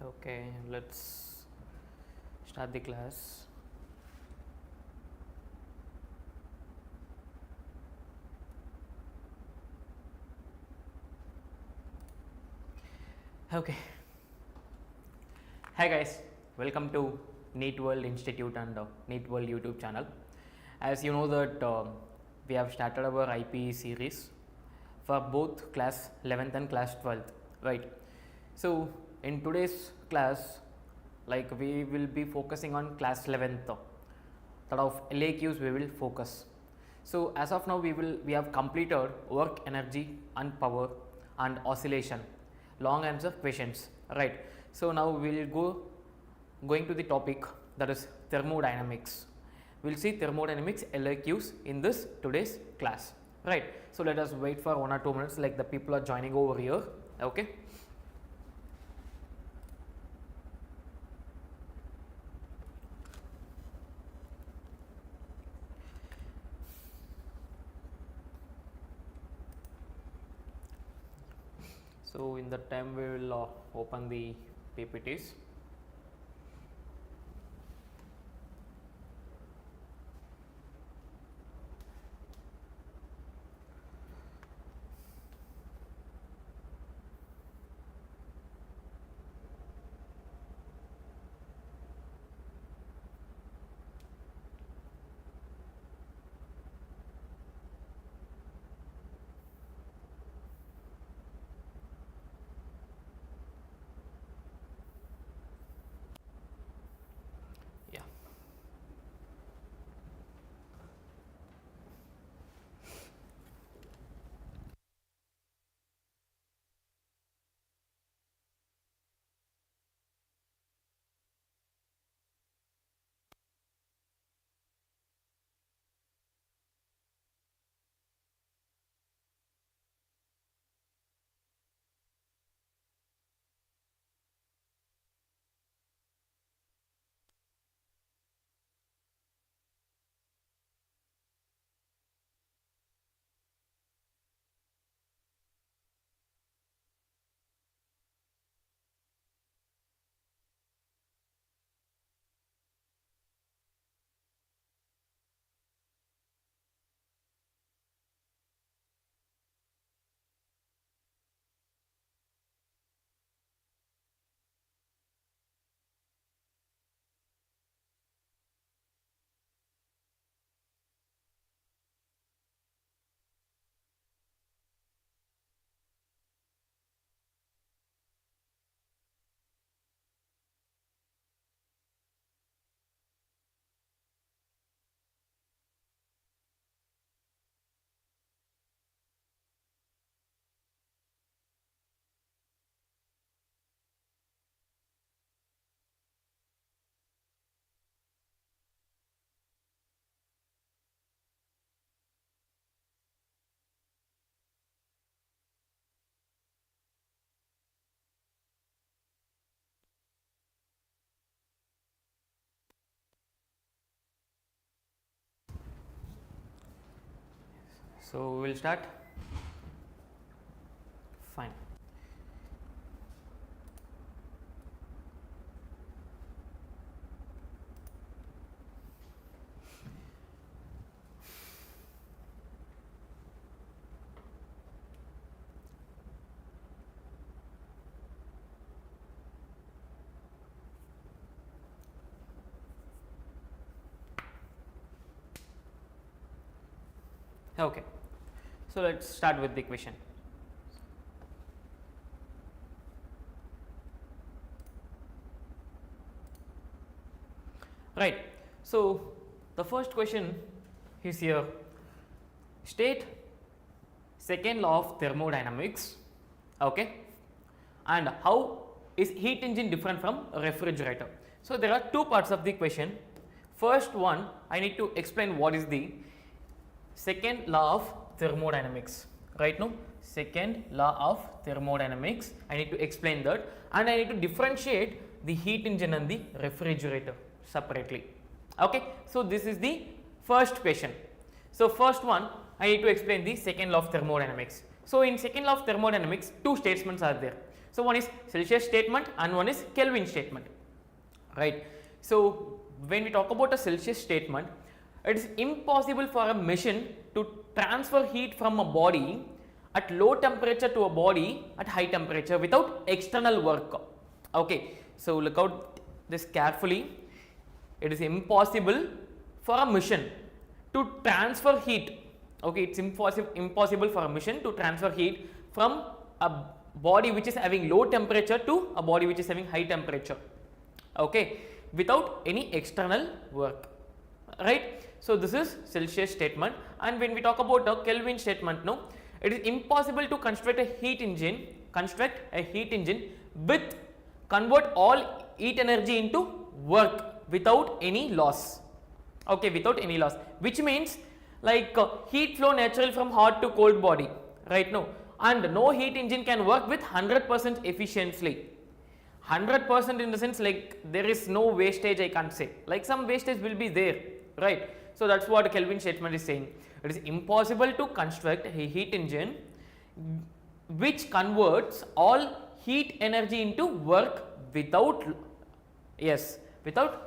Okay, let's start the class. Okay. Hi guys, welcome to NEET World Institute and NEET World YouTube channel. As you know that we have started our IPE series for both class 11th and class 12th, right? So in today's class, like we will be focusing on class 11th, that of LAQs we will focus. So as of now we have completed work, energy and power and oscillation long answer questions, right? So now we will going to the topic, that is thermodynamics. We will see thermodynamics LAQs in this today's class, right? So let us wait for 1 or 2 minutes, like the people are joining over here. Okay. So in that time we will open the PPTs. Yeah. So we will start. Fine. Okay. So let's start with the question. Right. So the first question is here. State second law of thermodynamics. Okay. And how is heat engine different from a refrigerator? So there are two parts of the question. First one, I need to explain what is the second law of thermodynamics. Right now, second law of thermodynamics, I need to explain that, and I need to differentiate the heat engine and the refrigerator separately. Okay. So this is the first question. So first one, I need to explain the second law of thermodynamics. So in second law of thermodynamics, two statements are there. So one is Celsius statement and one is Kelvin statement, right. So when we talk about a Celsius statement, it is impossible for a machine to transfer heat from a body at low temperature to a body at high temperature without external work. Okay, so look out this carefully. It is impossible for a machine to transfer heat. Okay, it's impossible for a machine to transfer heat from a body which is having low temperature to a body which is having high temperature. Okay, without any external work, right. So this is Celsius statement. And when we talk about the Kelvin statement, no, it is impossible to construct a heat engine with convert all heat energy into work without any loss. Okay, without any loss, which means like heat flow naturally from hot to cold body, right. No, and no heat engine can work with 100% efficiently. 100% in the sense like there is no wastage, I can't say, like some wastage will be there, right. So that's what Kelvin statement is saying. It is impossible to construct a heat engine which converts all heat energy into work without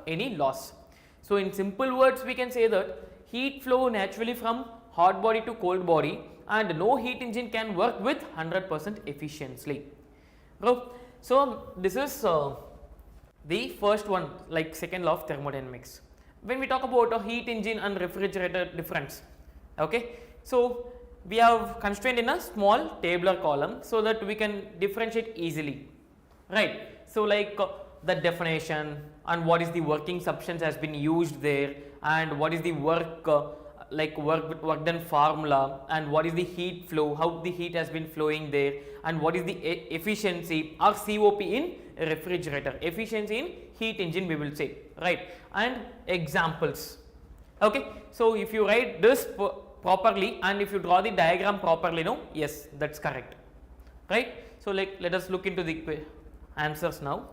any loss. So in simple words we can say that heat flow naturally from hot body to cold body and no heat engine can work with 100% efficiently. So this is the first one, like second law of thermodynamics. When we talk about a heat engine and refrigerator difference, okay, so we have constrained in a small tabular column so that we can differentiate easily, right. So like the definition and what is the working substance has been used there, and what is the work work done formula, and what is the heat flow, how the heat has been flowing there, and what is the efficiency or COP in refrigerator, efficiency in heat engine we will say, right, and examples. Okay, so if you write this properly and if you draw the diagram properly, no, yes, that's correct, right. So like let us look into the answers now.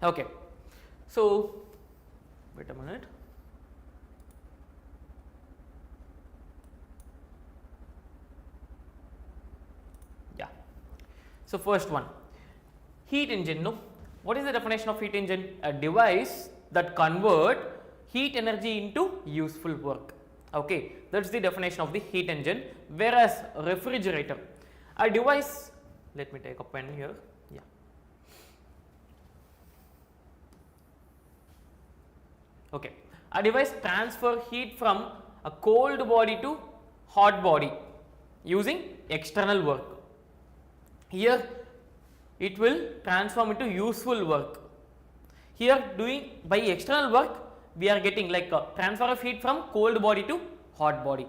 Okay, so wait a minute. Yeah, so first one, heat engine. No, what is the definition of heat engine? A device that convert heat energy into useful work. Okay, that's the definition of the heat engine. Whereas refrigerator, a device, let me take a pen here. Yeah, okay, a device transfer heat from a cold body to hot body using external work. Here it will transform into useful work. Here doing by external work we are getting like a transfer of heat from cold body to hot body.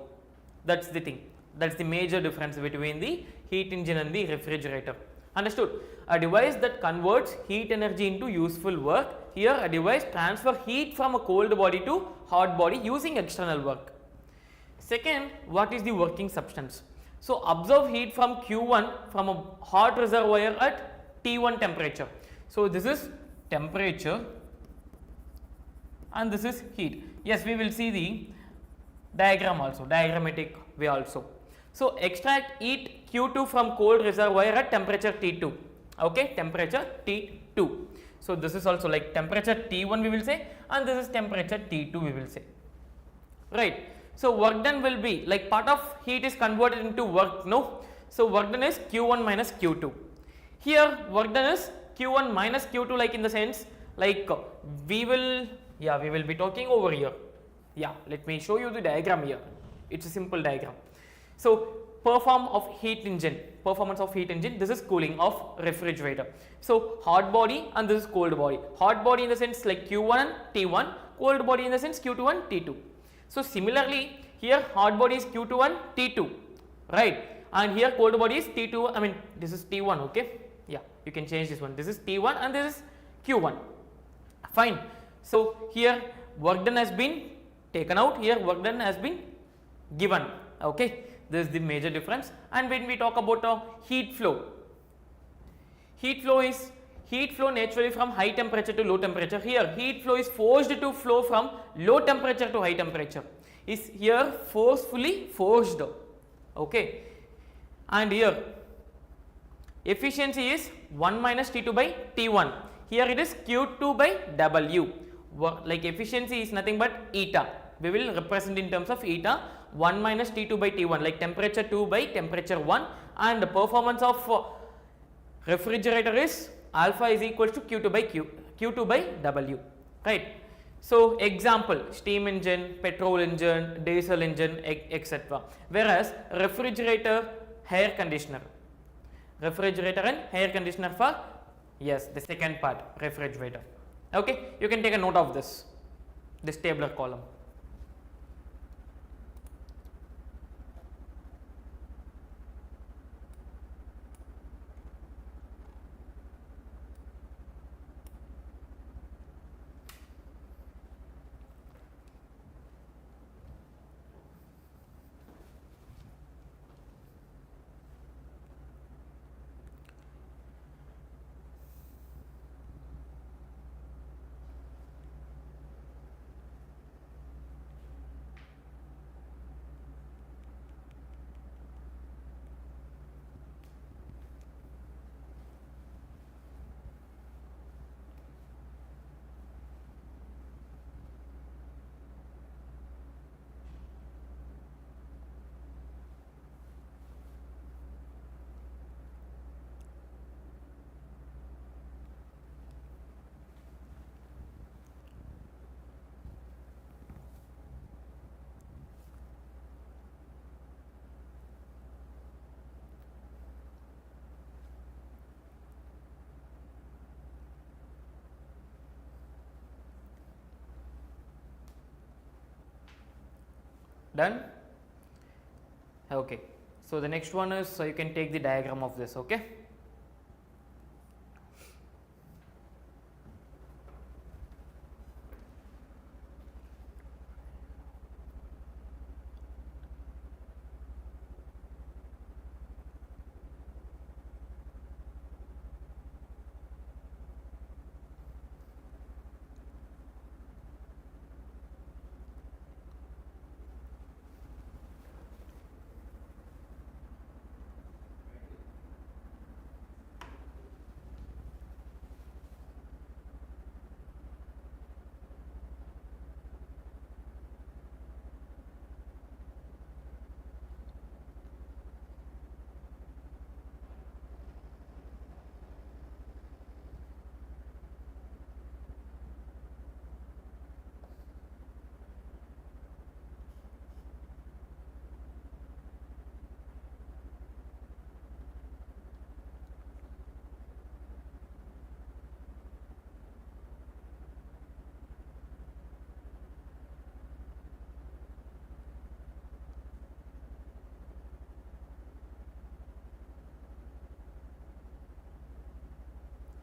That's the thing, that's the major difference between the heat engine and the refrigerator. Understood? A device that converts heat energy into useful work. Here a device transfer heat from a cold body to hot body using external work. Second, what is the working substance? So absorb heat from Q1 from a hot reservoir at T1 temperature. So this is temperature and this is heat. Yes, we will see the diagram also, diagrammatic way also. So extract heat Q2 from cold reservoir at temperature T2. Okay, temperature T2. So this is also like temperature T1 we will say, and this is temperature T2 we will say, right. So work done will be like part of heat is converted into work, no. So work done is Q1 minus Q2. Here work done is Q1 minus Q2, like in the sense like we will be talking over here. Yeah, let me show you the diagram here. It's a simple diagram. So performance of heat engine, this is cooling of refrigerator. So hot body and this is cold body. Hot body in the sense like Q1 and T1, cold body in the sense Q2 and T2. So similarly here hot body is Q2 and T2, right, and here cold body is T2, I mean this is T1, okay, yeah, you can change this one, this is T1 and this is Q1, fine. So here work done has been taken out, here work done has been given, okay, this is the major difference. And when we talk about heat flow is heat flow naturally from high temperature to low temperature. Here heat flow is forced to flow from low temperature to high temperature, is here forced, okay. And here efficiency is 1 minus T2 by T1, here it is Q2 by W, like efficiency is nothing but eta, we will represent in terms of eta, 1 minus T2 by T1, like temperature 2 by temperature 1, and the performance of refrigerator is alpha is equal to Q2 by W, right. So example, steam engine, petrol engine, diesel engine, etc. Whereas refrigerator, air conditioner and air conditioner for, yes, the second part, refrigerator, okay. You can take a note of this tabular column. Done? Okay. So the next one is, so you can take the diagram of this, okay.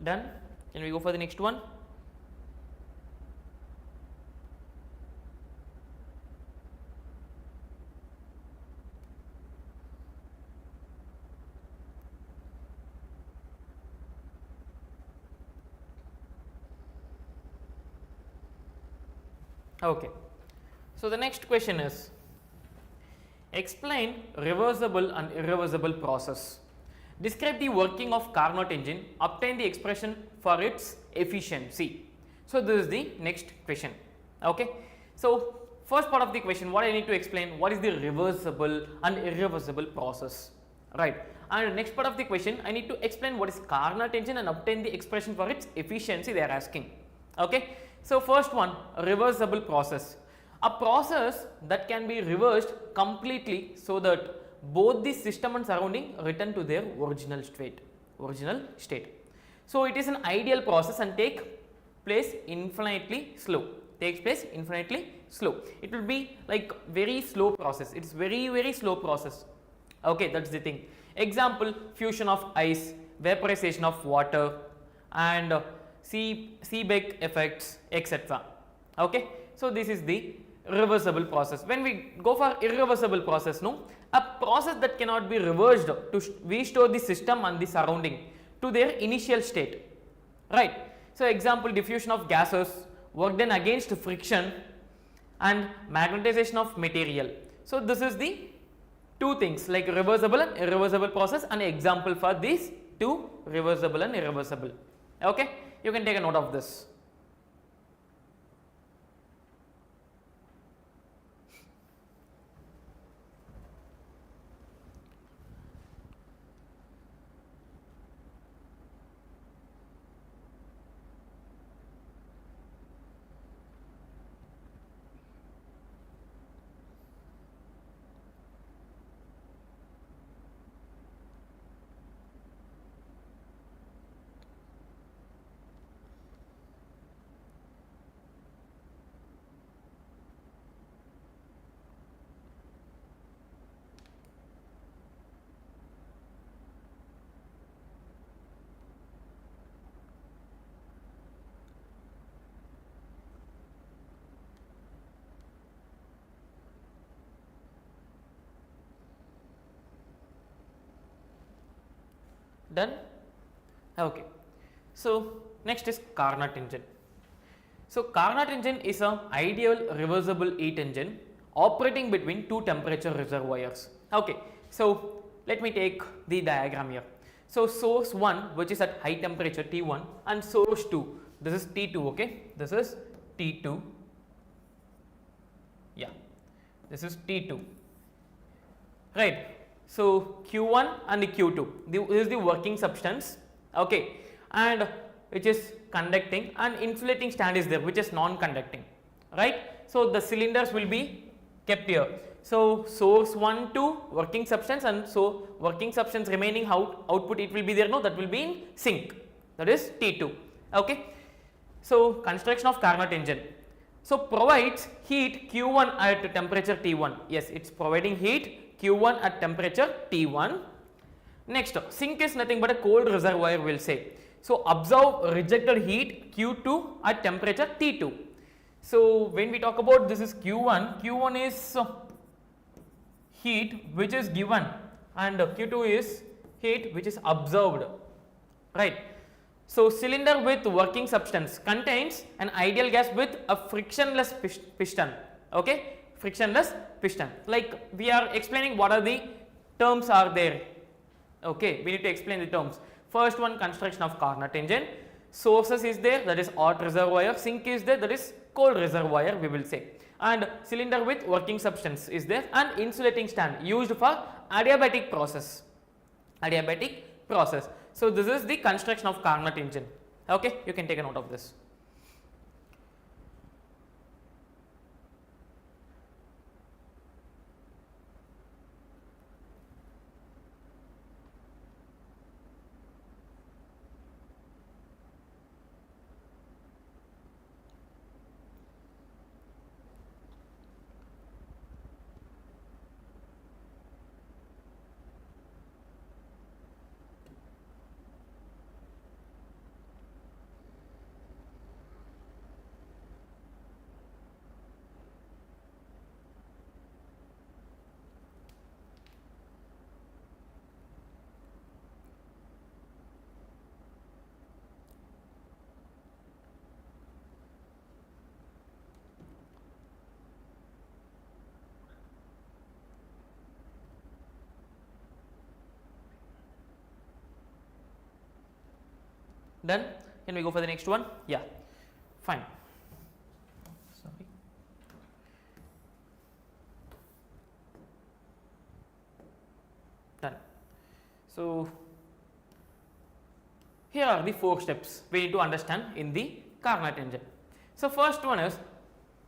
Done? Can we go for the next one? Okay. So the next question is, explain reversible and irreversible process. Describe the working of Carnot engine, obtain the expression for its efficiency. So this is the next question, okay. So first part of the question, what I need to explain, what is the reversible and irreversible process, right. And next part of the question, I need to explain what is Carnot engine and obtain the expression for its efficiency they are asking, okay. So first one, reversible process, a process that can be reversed completely so that both the system and surrounding return to their original state. So it is an ideal process and takes place infinitely slow. It will be like very slow process. It's very slow process. Okay, that's the thing. Example: fusion of ice, vaporization of water, and Seebeck effects, etc. Okay, so this is the reversible process. When we go for irreversible process, a process that cannot be reversed to restore the system and the surrounding to their initial state. right? So example, diffusion of gases, work done against friction and magnetization of material. So this is the two things like reversible and irreversible process, and example for these two, reversible and irreversible. Okay, you can take a note of this. Done? Okay. So next is Carnot engine. So Carnot engine is an ideal reversible heat engine operating between two temperature reservoirs. Okay. So let me take the diagram here. So source 1, which is at high temperature T1, and source 2, this is T2, okay, this is T2, yeah, this is T2, right. So Q1 and Q2, this is the working substance, okay, and which is conducting, and insulating stand is there which is non-conducting, right. So the cylinders will be kept here. So source 1 to working substance, and so working substance remaining output it will be there, no, that will be in sink, that is T2, okay. So construction of Carnot engine. So provides heat Q1 at temperature T1, yes, it's providing heat Q1 at temperature T1. Next, sink is nothing but a cold reservoir, we will say. So absorb rejected heat Q2 at temperature T2. So when we talk about this is Q1, Q1 is heat which is given, and Q2 is heat which is absorbed, right. So cylinder with working substance contains an ideal gas with a frictionless piston, okay, frictionless piston. Like we are explaining what are the terms are there, okay, we need to explain the terms. First one, construction of Carnot engine. Sources is there, that is hot reservoir. Sink is there, that is cold reservoir, we will say. And cylinder with working substance is there, and insulating stand used for adiabatic process. Adiabatic process. So this is the construction of Carnot engine. Okay, you can take a note of this. Done? Can we go for the next one? Yeah, fine. Sorry. Done. So here are the 4 steps we need to understand in the Carnot engine. So first one is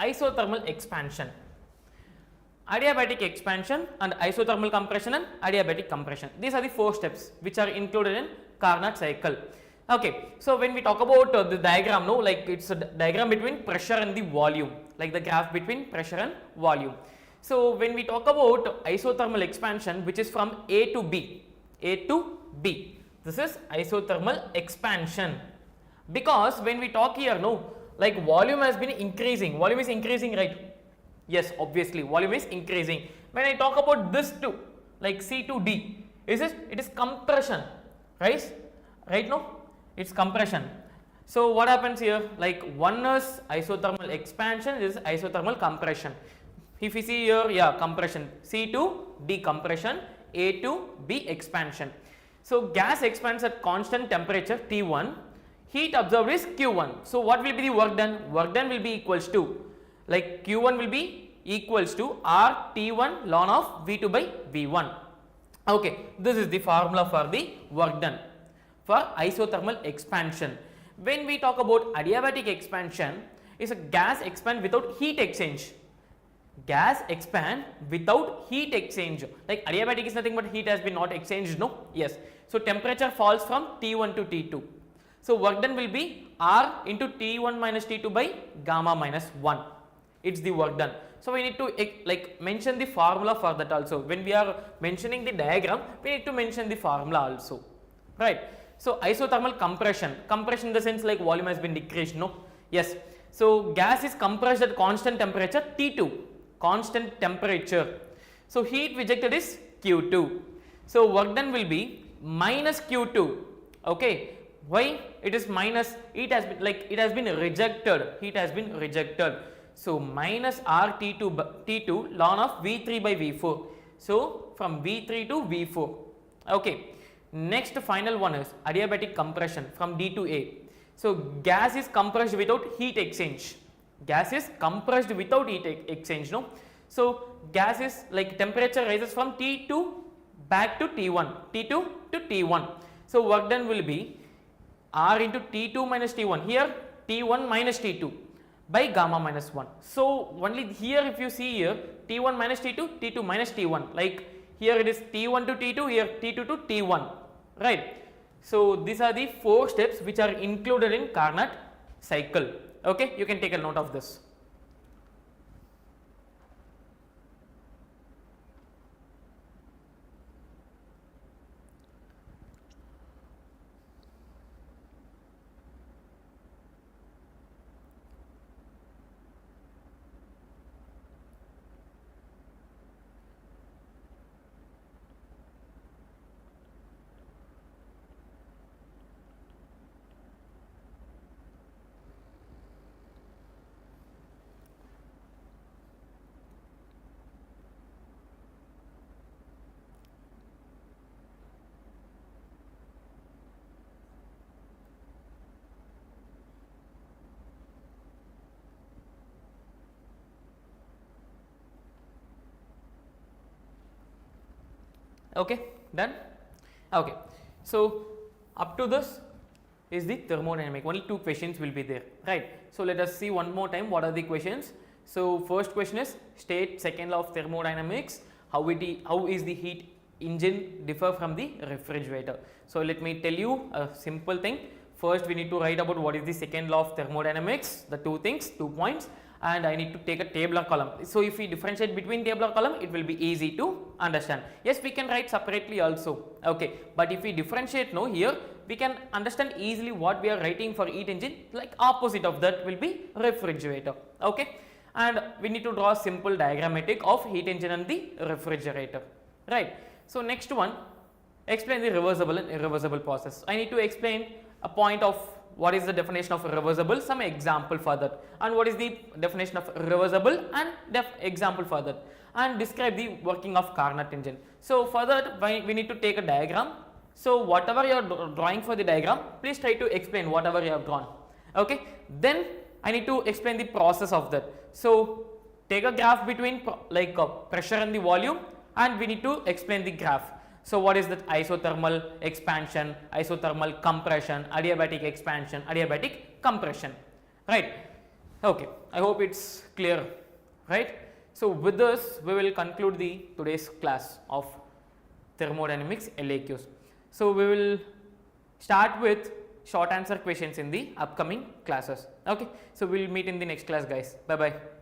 isothermal expansion, adiabatic expansion, and isothermal compression and adiabatic compression. These are the 4 steps which are included in Carnot cycle. Okay, so when we talk about the diagram, no, like it's a diagram between pressure and the volume, like the graph between pressure and volume. So when we talk about isothermal expansion, which is from A to B, this is isothermal expansion, because when we talk here, no, like volume has been increasing, volume is increasing, right? Yes, obviously volume is increasing. When I talk about this two, like C to D, it is compression, right? Right, no? It's compression. So what happens here, like one is isothermal expansion, this is isothermal compression. If you see here, yeah, compression, C to decompression, A to B expansion. So gas expands at constant temperature T1, heat absorbed is Q1. So what will be the work done? Work done will be equals to, like Q1 will be equals to R T1 ln of V2 by V1. Okay, this is the formula for the work done for isothermal expansion. When we talk about adiabatic expansion, is a gas expand without heat exchange. Gas expand without heat exchange. Like adiabatic is nothing but heat has been not exchanged, no? Yes. So temperature falls from T1 to T2. So work done will be R into T1 minus T2 by gamma minus 1. It's the work done. So we need to like mention the formula for that also. When we are mentioning the diagram, we need to mention the formula also, right? So isothermal compression, compression in the sense like volume has been decreased, no? Yes. So gas is compressed at constant temperature T2, constant temperature. So heat rejected is Q2. So work done will be minus Q2. Okay. Why it is minus? It has been like it has been rejected. Heat has been rejected. So minus R T2 ln of V3 by V4. So from V3 to V4. Okay. Next final one is adiabatic compression from D to A. So gas is compressed without heat exchange. Gas is compressed without heat exchange, no? So gas is like temperature rises from T2 back to T1, T2 to T1. So work done will be R into T2 minus T1. Here T1 minus T2 by gamma minus 1. So only here if you see here T1 minus T2, T2 minus T1. Like here it is T1 to T2, here T2 to T1. Right. So these are the 4 steps which are included in Carnot cycle. Okay, you can take a note of this. Okay, done. Okay, so up to this is the thermodynamic. Only 2 questions will be there, right? So let us see one more time what are the questions. So first question is state second law of thermodynamics. How is the heat engine differ from the refrigerator? So let me tell you a simple thing. First we need to write about what is the second law of thermodynamics, the 2 things, 2 points, and I need to take a table or column. So if we differentiate between table or column, it will be easy to understand. Yes, we can write separately also, okay, but if we differentiate no here, we can understand easily what we are writing for heat engine, like opposite of that will be refrigerator, okay, and we need to draw a simple diagrammatic of heat engine and the refrigerator, right. So next one, explain the reversible and irreversible process. I need to explain a point of what is the definition of reversible, some example for that, and what is the definition of reversible and example for that, and describe the working of Carnot engine. So for that we need to take a diagram. So whatever you are drawing for the diagram, please try to explain whatever you have drawn, okay. Then I need to explain the process of that. So take a graph between pressure and the volume, and we need to explain the graph. So what is that? Isothermal expansion, isothermal compression, adiabatic expansion, adiabatic compression, right? Okay, I hope it's clear, right? So with this we will conclude the today's class of thermodynamics LAQs. So we will start with short answer questions in the upcoming classes, okay. So we will meet in the next class guys, bye bye.